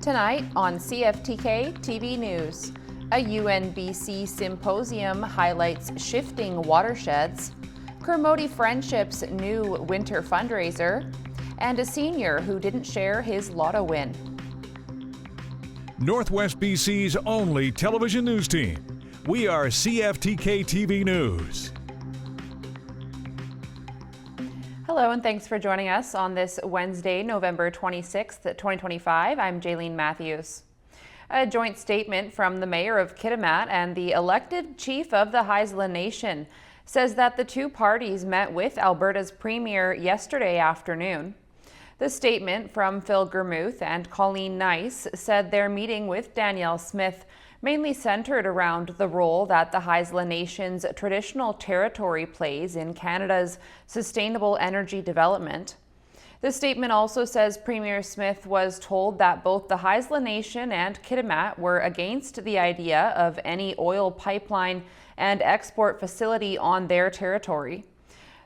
Tonight on CFTK-TV News, a UNBC symposium highlights shifting watersheds, Kermode Friendship's new winter fundraiser, and a senior who didn't share his lotto win. Northwest BC's only television news team. We are CFTK-TV News. Hello and thanks for joining us on this Wednesday, November 26th, 2025. I'm Jaylene Matthews. A joint statement from the mayor of Kitimat and the elected chief of the Haisla Nation says that the two parties met with Alberta's premier yesterday afternoon. The statement from Phil Germuth and Colleen Nice said their meeting with Danielle Smith mainly centered around the role that the Haisla Nation's traditional territory plays in Canada's sustainable energy development. The statement also says Premier Smith was told that both the Haisla Nation and Kitimat were against the idea of any oil pipeline and export facility on their territory.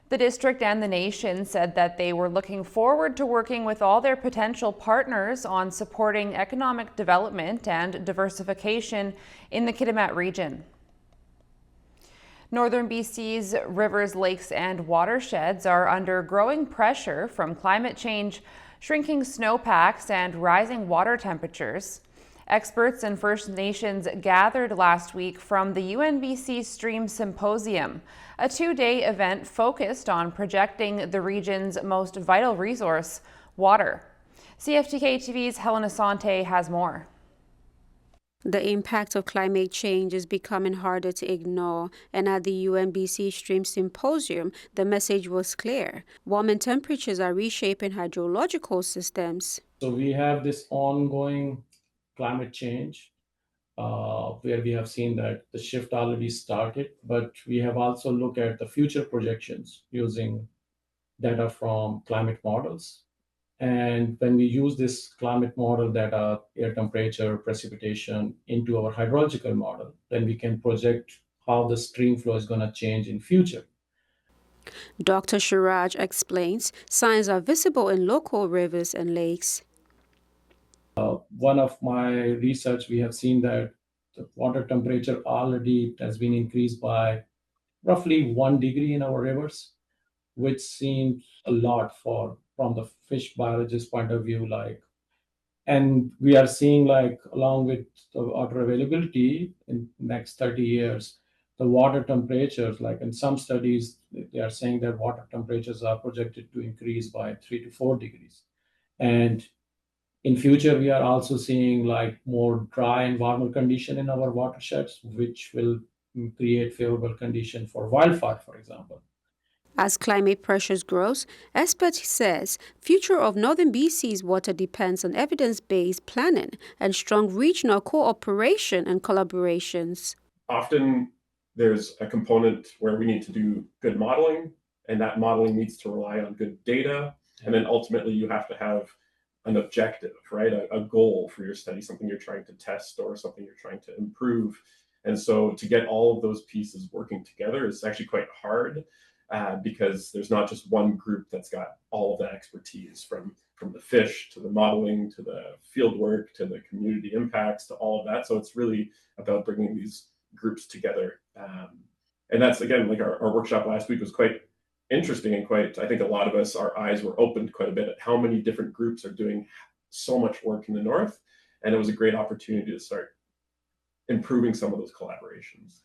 The district and the nation said that they were looking forward to working with all their potential partners on supporting economic development and diversification in the Kitimat region. Northern BC's rivers, lakes, and watersheds are under growing pressure from climate change, shrinking snowpacks, and rising water temperatures. Experts and First Nations gathered last week from the UNBC Stream Symposium, a two-day event focused on projecting the region's most vital resource, water. CFTK-TV's Helen Asante has more. The impact of climate change is becoming harder to ignore, and at the UNBC Stream Symposium, the message was clear. Warming temperatures are reshaping hydrological systems. So we have this ongoing climate change where we have seen that the shift already started, but we have also looked at the future projections using data from climate models. And when we use this climate model data, air temperature, precipitation into our hydrological model, then we can project how the stream flow is going to change in future. Dr. Shiraj explains signs are visible in local rivers and lakes. One of my research, we have seen that the water temperature already has been increased by roughly 1 degree in our rivers, which seems a lot from the fish biologist point of view. And we are seeing along with the water availability in the next 30 years, the water temperatures, in some studies, they are saying that water temperatures are projected to increase by 3 to 4 degrees. And in future, we are also seeing more dry and warmer condition in our watersheds, which will create favorable condition for wildfire, for example. As climate pressures grows, expert says future of Northern BC's water depends on evidence-based planning and strong regional cooperation and collaborations. Often there's a component where we need to do good modeling, and that modeling needs to rely on good data. And then ultimately you have to have an objective, right? A goal for your study, something you're trying to test or something you're trying to improve. And so to get all of those pieces working together is actually quite hard because there's not just one group that's got all of that expertise from the fish to the modeling to the field work to the community impacts to all of that. So it's really about bringing these groups together. And that's, again, our workshop last week was quite interesting and I think a lot of us, our eyes were opened quite a bit at how many different groups are doing so much work in the north. And it was a great opportunity to start improving some of those collaborations.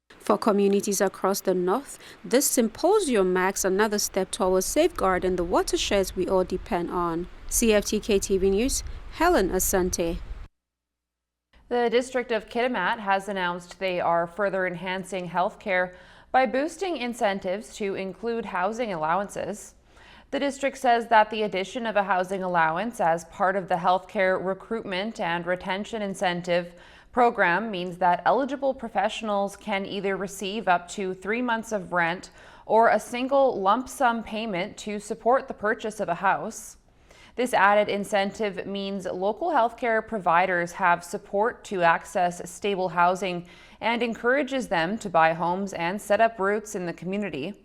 For communities across the north, this symposium marks another step towards safeguarding the watersheds we all depend on. CFTK-TV News, Helen Asante. The District of Kitimat has announced they are further enhancing healthcare by boosting incentives to include housing allowances. The district says that the addition of a housing allowance as part of the healthcare recruitment and retention incentive program means that eligible professionals can either receive up to 3 months of rent or a single lump sum payment to support the purchase of a house. This added incentive means local healthcare providers have support to access stable housing and encourages them to buy homes and set up roots in the community.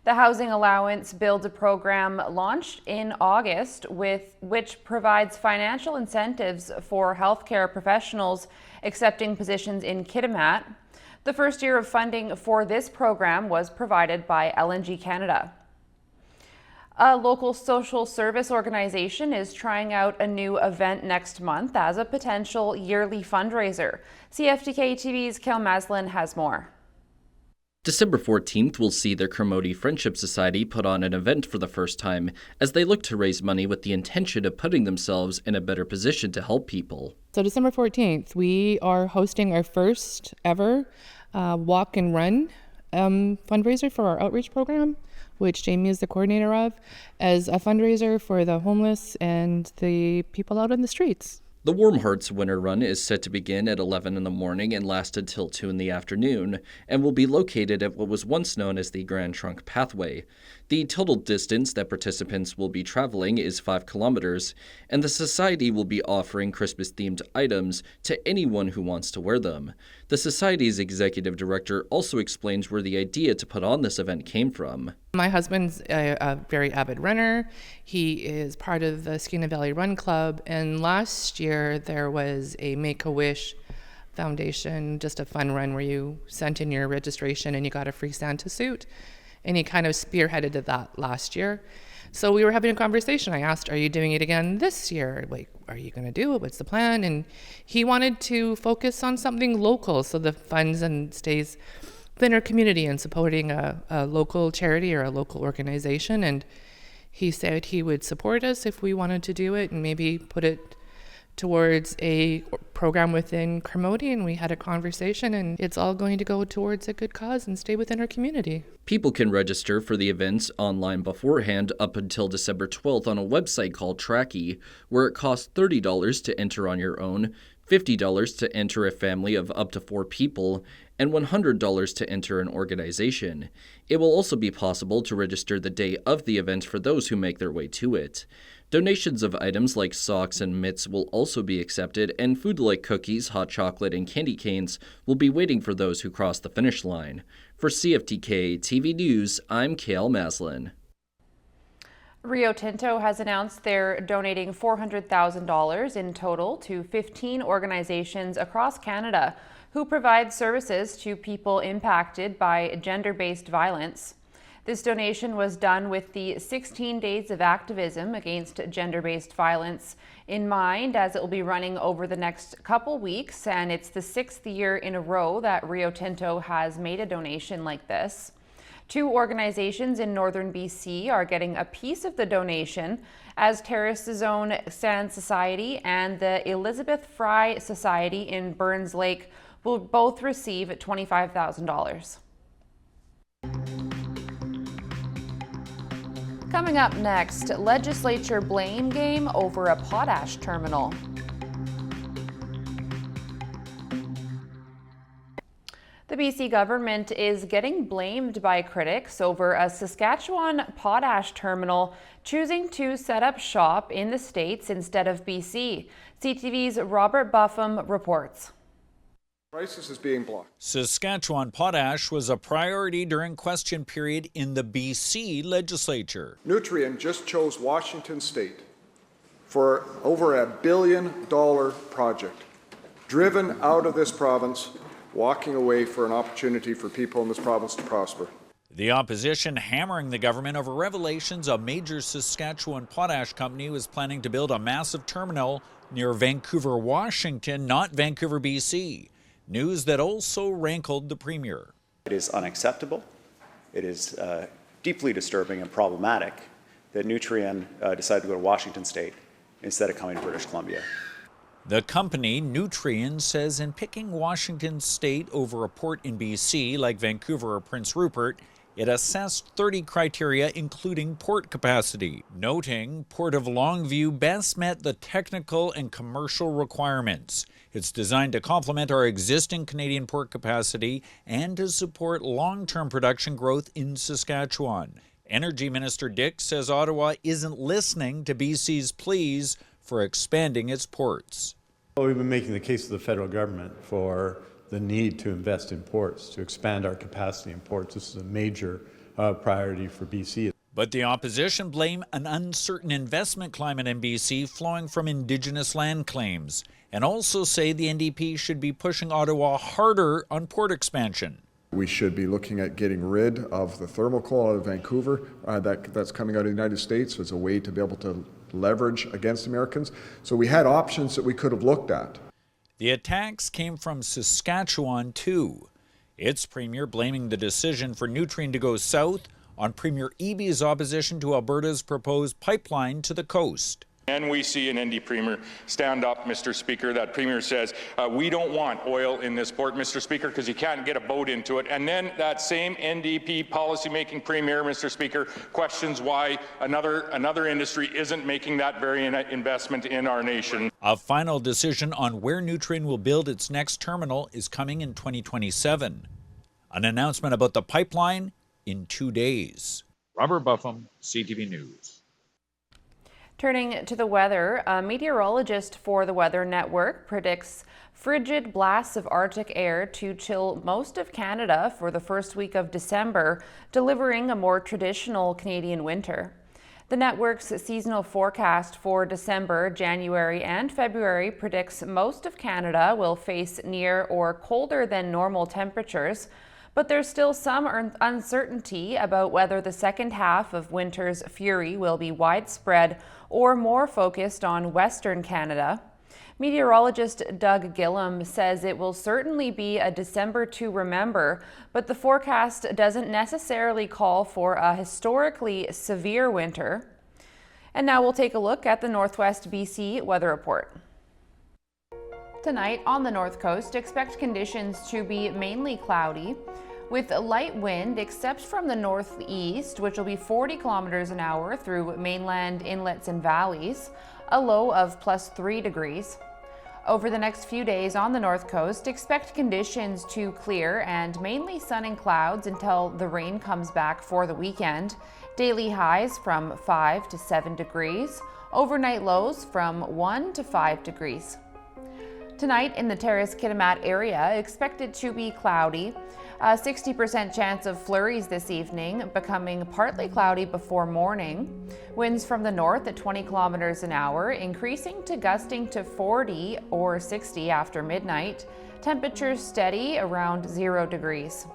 The Housing Allowance Build program launched in August, which provides financial incentives for healthcare professionals accepting positions in Kitimat. The first year of funding for this program was provided by LNG Canada. A local social service organization is trying out a new event next month as a potential yearly fundraiser. CFTK-TV's Kale Maslin has more. December 14th will see the Kermode Friendship Society put on an event for the first time as they look to raise money with the intention of putting themselves in a better position to help people. So December 14th, we are hosting our first ever walk and run fundraiser for our outreach program, which Jamie is the coordinator of, as a fundraiser for the homeless and the people out in the streets. The Warm Hearts Winter Run is set to begin at 11 in the morning and last until 2 in the afternoon, and will be located at what was once known as the Grand Trunk Pathway. The total distance that participants will be traveling is 5 kilometers, and the society will be offering Christmas-themed items to anyone who wants to wear them. The society's executive director also explains where the idea to put on this event came from. My husband's a very avid runner. He is part of the Skeena Valley Run Club, and last year there was a Make-A-Wish Foundation, just a fun run where you sent in your registration and you got a free Santa suit, and he kind of spearheaded that last year. So we were having a conversation. I asked, are you doing it again this year? Like, are you going to do it? What's the plan? And he wanted to focus on something local so the funds and stays within our community and supporting a local charity or a local organization. And he said he would support us if we wanted to do it and maybe put it towards a program within Kermode, and we had a conversation, and it's all going to go towards a good cause and stay within our community. People can register for the events online beforehand up until December 12th on a website called Tracky, where it costs $30 to enter on your own, $50 to enter a family of up to 4 people, and $100 to enter an organization. It will also be possible to register the day of the event for those who make their way to it. Donations of items like socks and mitts will also be accepted, and food like cookies, hot chocolate, and candy canes will be waiting for those who cross the finish line. For CFTK TV News, I'm Kale Maslin. Rio Tinto has announced they're donating $400,000 in total to 15 organizations across Canada who provide services to people impacted by gender-based violence. This donation was done with the 16 days of activism against gender-based violence in mind, as it will be running over the next couple weeks, and it's the 6th year in a row that Rio Tinto has made a donation like this. 2 organizations in northern BC are getting a piece of the donation, as Terrace's Own Sand Society and the Elizabeth Fry Society in Burns Lake will both receive $25,000. Coming up next, legislature blame game over a potash terminal. The BC government is getting blamed by critics over a Saskatchewan potash terminal choosing to set up shop in the States instead of BC. CTV's Robert Buffum reports. Crisis is being blocked. Saskatchewan potash was a priority during question period in the BC legislature. Nutrien just chose Washington State for over $1 billion project, driven out of this province, walking away for an opportunity for people in this province to prosper. The opposition hammering the government over revelations a major Saskatchewan potash company was planning to build a massive terminal near Vancouver, Washington, not Vancouver, BC. News that also rankled the Premier. It is unacceptable. It is deeply disturbing and problematic that Nutrien decided to go to Washington State instead of coming to British Columbia. The company, Nutrien, says in picking Washington State over a port in BC like Vancouver or Prince Rupert, it assessed 30 criteria, including port capacity, noting Port of Longview best met the technical and commercial requirements. It's designed to complement our existing Canadian port capacity and to support long-term production growth in Saskatchewan. Energy Minister Dick says Ottawa isn't listening to BC's pleas for expanding its ports. Well, we've been making the case to the federal government for the need to invest in ports, to expand our capacity in ports. This is a major priority for BC. But the opposition blame an uncertain investment climate in BC flowing from Indigenous land claims, and also say the NDP should be pushing Ottawa harder on port expansion. We should be looking at getting rid of the thermal coal out of Vancouver that's coming out of the United States as a way to be able to leverage against Americans. So we had options that we could have looked at. The attacks came from Saskatchewan too. Its premier blaming the decision for Nutrien to go south on Premier Eby's opposition to Alberta's proposed pipeline to the coast. And we see an ND Premier stand up, Mr. Speaker. That Premier says, we don't want oil in this port, Mr. Speaker, because you can't get a boat into it. And then that same NDP policy-making Premier, Mr. Speaker, questions why another industry isn't making that very investment in our nation. A final decision on where Nutrien will build its next terminal is coming in 2027. An announcement about the pipeline in 2 days. Robert Buffum, CTV News. Turning to the weather, a meteorologist for the Weather Network predicts frigid blasts of Arctic air to chill most of Canada for the first week of December, delivering a more traditional Canadian winter. The network's seasonal forecast for December, January, and February predicts most of Canada will face near or colder than normal temperatures, but there's still some uncertainty about whether the second half of winter's fury will be widespread or more focused on Western Canada. Meteorologist Doug Gillum says it will certainly be a December to remember, but the forecast doesn't necessarily call for a historically severe winter. And now we'll take a look at the Northwest BC weather report. Tonight on the North Coast, expect conditions to be mainly cloudy with a light wind except from the northeast, which will be 40 kilometers an hour through mainland inlets and valleys, a low of +3 degrees. Over the next few days on the North Coast, expect conditions to clear and mainly sun and clouds until the rain comes back for the weekend. Daily highs from 5 to 7 degrees, overnight lows from 1 to 5 degrees. Tonight in the Terrace-Kitimat area, expected to be cloudy. A 60% chance of flurries this evening, becoming partly cloudy before morning. Winds from the north at 20 kilometers an hour, increasing to gusting to 40 or 60 after midnight. Temperatures steady around 0 degrees.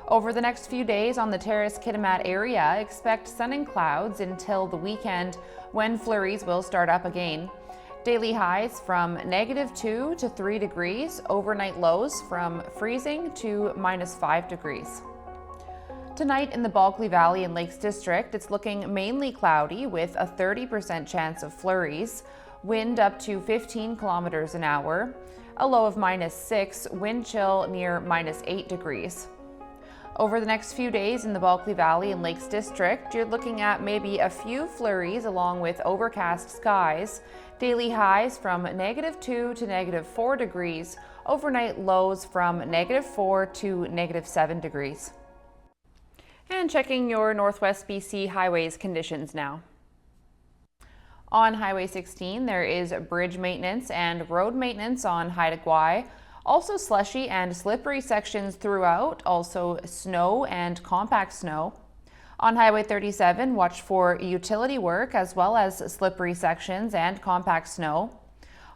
Over the next few days on the Terrace-Kitimat area, expect sun and clouds until the weekend when flurries will start up again. Daily highs from -2 to 3 degrees, overnight lows from freezing to -5 degrees. Tonight in the Bulkley Valley and Lakes District, it's looking mainly cloudy with a 30% chance of flurries, wind up to 15 kilometers an hour, a low of -6, wind chill near -8 degrees. Over the next few days in the Bulkley Valley and Lakes District, you're looking at maybe a few flurries along with overcast skies. Daily highs from -2 to -4 degrees, overnight lows from -4 to -7 degrees. And checking your Northwest BC highways conditions now. On Highway 16, there is bridge maintenance and road maintenance on Haida Gwaii. Also slushy and slippery sections throughout, also snow and compact snow. On Highway 37, watch for utility work as well as slippery sections and compact snow.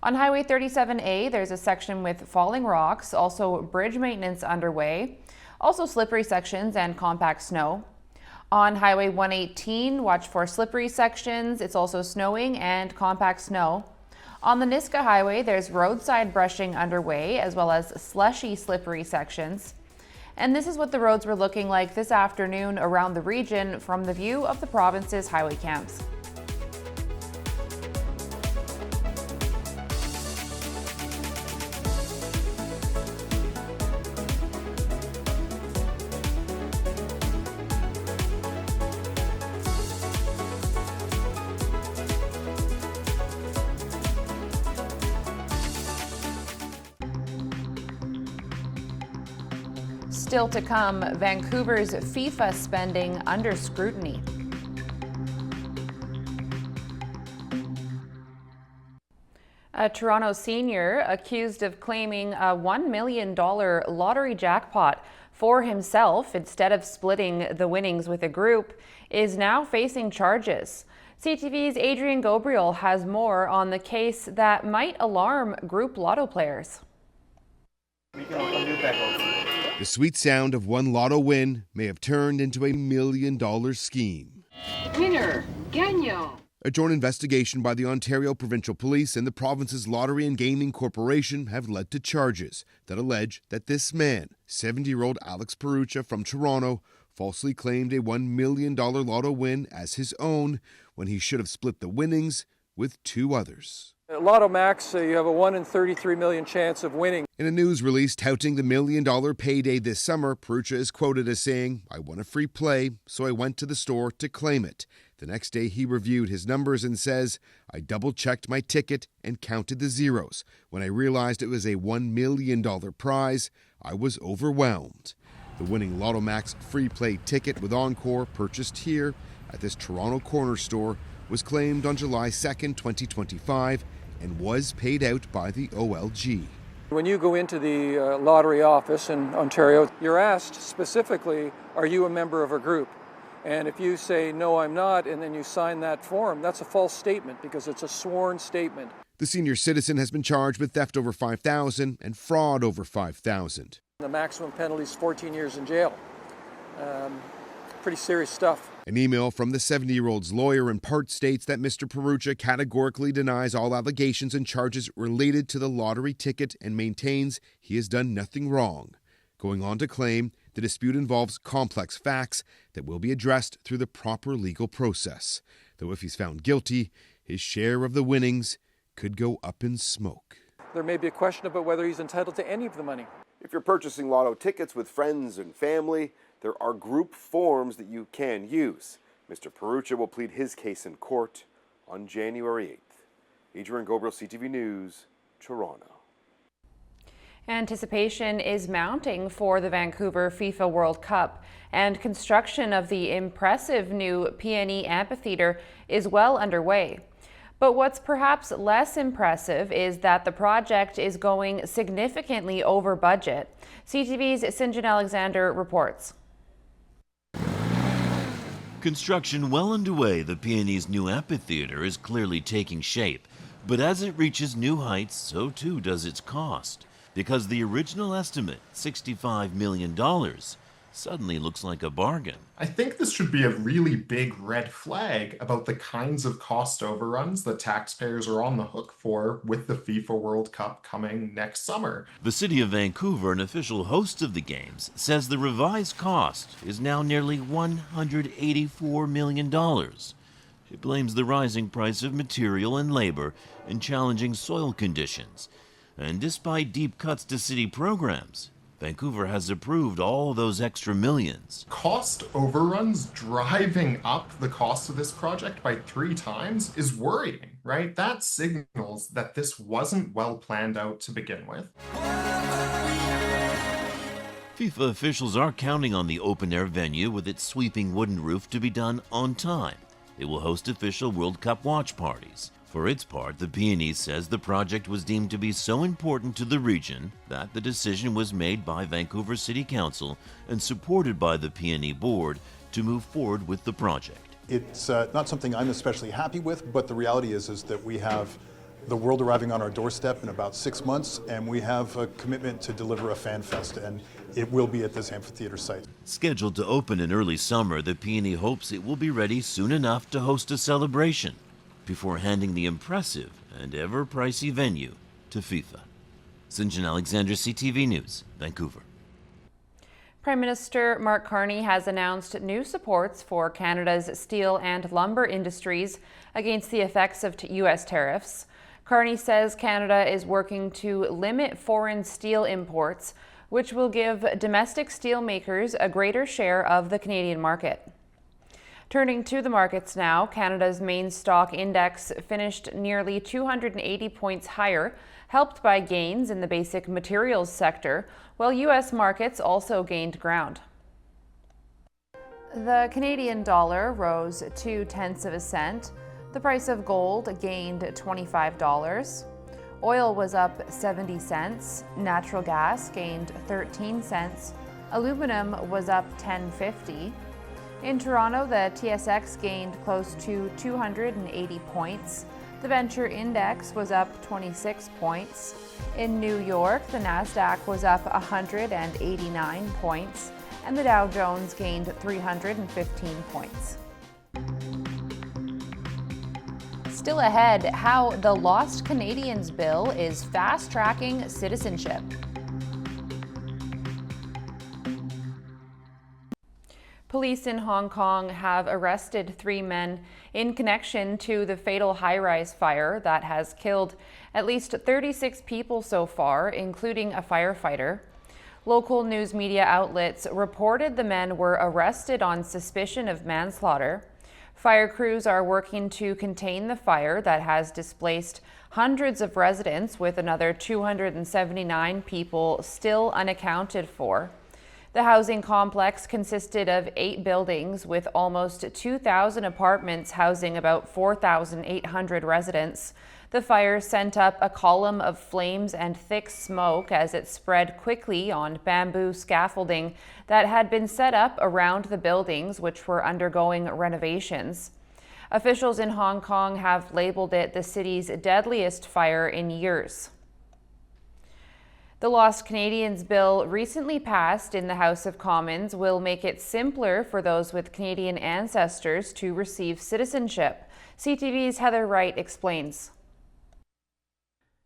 On Highway 37A, there's a section with falling rocks, also bridge maintenance underway, also slippery sections and compact snow. On Highway 118, watch for slippery sections, it's also snowing and compact snow. On the Niska Highway, there's roadside brushing underway as well as slushy, slippery sections. And this is what the roads were looking like this afternoon around the region from the view of the province's highway camps. Still to come, Vancouver's FIFA spending under scrutiny. A Toronto senior accused of claiming a $1 million lottery jackpot for himself instead of splitting the winnings with a group, is now facing charges. CTV's Adrian Gabriel has more on the case that might alarm group lotto players. The sweet sound of one lotto win may have turned into a $1 million scheme. Winner, Gagnon. A joint investigation by the Ontario Provincial Police and the province's Lottery and Gaming Corporation have led to charges that allege that this man, 70-year-old Alex Perucha from Toronto, falsely claimed a $1 million lotto win as his own when he should have split the winnings with two others. At Lotto Max, you have a 1 in 33 million chance of winning. In a news release touting the $1 million payday this summer, Perucha is quoted as saying, "I won a free play, so I went to the store to claim it." The next day he reviewed his numbers and says, "I double-checked my ticket and counted the zeros. When I realized it was a $1 million prize, I was overwhelmed." The winning Lotto Max free play ticket with Encore, purchased here at this Toronto corner store, was claimed on July 2nd, 2025, and was paid out by the OLG. When you go into the lottery office in Ontario, you're asked specifically, are you a member of a group? And if you say, no, I'm not, and then you sign that form, that's a false statement because it's a sworn statement. The senior citizen has been charged with theft over $5,000 and fraud over $5,000. The maximum penalty is 14 years in jail. Pretty serious stuff. An email from the 70-year-old's lawyer in part states that Mr. Perucha categorically denies all allegations and charges related to the lottery ticket and maintains he has done nothing wrong, going on to claim the dispute involves complex facts that will be addressed through the proper legal process, though if he's found guilty, his share of the winnings could go up in smoke. There may be a question about whether he's entitled to any of the money. If you're purchasing lotto tickets with friends and family, there are group forms that you can use. Mr. Perucha will plead his case in court on January 8th. Adrian Gabriel, CTV News, Toronto. Anticipation is mounting for the Vancouver FIFA World Cup, and construction of the impressive new PNE amphitheater is well underway. But what's perhaps less impressive is that the project is going significantly over budget. CTV's St. John Alexander reports. Construction well underway, the PNE's new amphitheater is clearly taking shape. But as it reaches new heights, so too does its cost. Because the original estimate, $65 million, suddenly looks like a bargain. I think this should be a really big red flag about the kinds of cost overruns that taxpayers are on the hook for with the FIFA World Cup coming next summer. The City of Vancouver, an official host of the Games, says the revised cost is now nearly $184 million. It blames the rising price of material and labor and challenging soil conditions. And despite deep cuts to city programs, Vancouver has approved all those extra millions. Cost overruns driving up the cost of this project by 3 times is worrying, right? That signals that this wasn't well planned out to begin with. FIFA officials are counting on the open-air venue with its sweeping wooden roof to be done on time. It will host official World Cup watch parties. For its part, the PNE says the project was deemed to be so important to the region that the decision was made by Vancouver City Council and supported by the PNE board to move forward with the project. It's not something I'm especially happy with, but the reality is that we have the world arriving on our doorstep in about 6 months, and we have a commitment to deliver a fan fest, and it will be at this amphitheater site. Scheduled to open in early summer, the PNE hopes it will be ready soon enough to host a celebration before handing the impressive and ever-pricey venue to FIFA. St. John Alexander, CTV News, Vancouver. Prime Minister Mark Carney has announced new supports for Canada's steel and lumber industries against the effects of U.S. tariffs. Carney says Canada is working to limit foreign steel imports, which will give domestic steel makers a greater share of the Canadian market. Turning to the markets now, Canada's main stock index finished nearly 280 points higher, helped by gains in the basic materials sector, while U.S. markets also gained ground. The Canadian dollar rose 0.2 cents. The price of gold gained $25. Oil was up 70 cents. Natural gas gained 13 cents. Aluminum was up 10.50. In Toronto, the TSX gained close to 280 points. The Venture Index was up 26 points. In New York, the Nasdaq was up 189 points, and the Dow Jones gained 315 points. Still ahead, how the Lost Canadians bill is fast-tracking citizenship. Police in Hong Kong have arrested 3 men in connection to the fatal high-rise fire that has killed at least 36 people so far, including a firefighter. Local news media outlets reported the men were arrested on suspicion of manslaughter. Fire crews are working to contain the fire that has displaced hundreds of residents, with another 279 people still unaccounted for. The housing complex consisted of 8 buildings with almost 2,000 apartments housing about 4,800 residents. The fire sent up a column of flames and thick smoke as it spread quickly on bamboo scaffolding that had been set up around the buildings, which were undergoing renovations. Officials in Hong Kong have labeled it the city's deadliest fire in years. The Lost Canadians bill, recently passed in the House of Commons, will make it simpler for those with Canadian ancestors to receive citizenship. CTV's Heather Wright explains.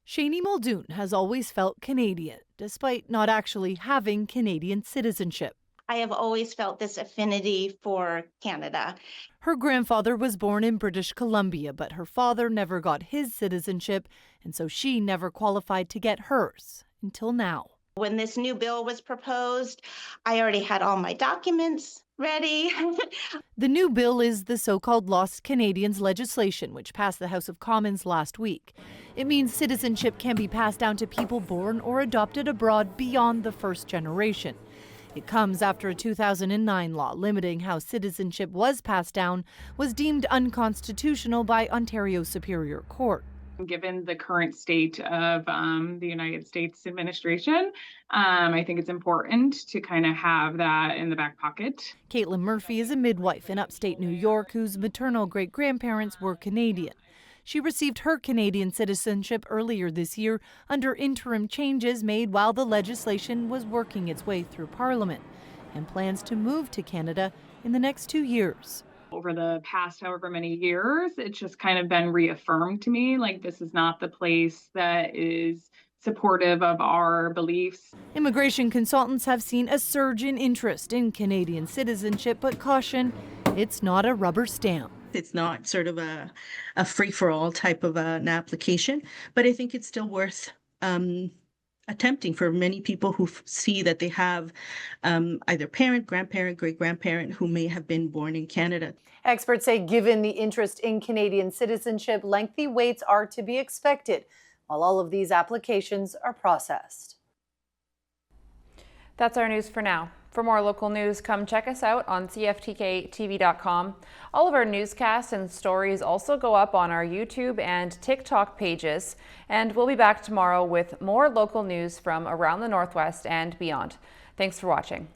Shani Muldoon has always felt Canadian, despite not actually having Canadian citizenship. I have always felt this affinity for Canada. Her grandfather was born in British Columbia, but her father never got his citizenship, and so she never qualified to get hers. Until now. When this new bill was proposed, I already had all my documents ready. The new bill is the so-called Lost Canadians legislation, which passed the House of Commons last week. It means citizenship can be passed down to people born or adopted abroad beyond the first generation. It comes after a 2009 law limiting how citizenship was passed down was deemed unconstitutional by Ontario Superior Court. Given the current state of the United States administration, I think it's important to kind of have that in the back pocket. Caitlin Murphy is a midwife in upstate New York whose maternal great-grandparents were Canadian. She received her Canadian citizenship earlier this year under interim changes made while the legislation was working its way through Parliament, and plans to move to Canada in the next 2 years. Over the past however many years, it's just kind of been reaffirmed to me, like this is not the place that is supportive of our beliefs. Immigration consultants have seen a surge in interest in Canadian citizenship, but caution, it's not a rubber stamp. It's not sort of a free-for-all type of an application, but I think it's still worth attempting for many people who see that they have either parent, grandparent, great-grandparent who may have been born in Canada. Experts say given the interest in Canadian citizenship, lengthy waits are to be expected while all of these applications are processed. That's our news for now. For more local news, come check us out on CFTK-TV.com. All of our newscasts and stories also go up on our YouTube and TikTok pages. And we'll be back tomorrow with more local news from around the Northwest and beyond. Thanks for watching.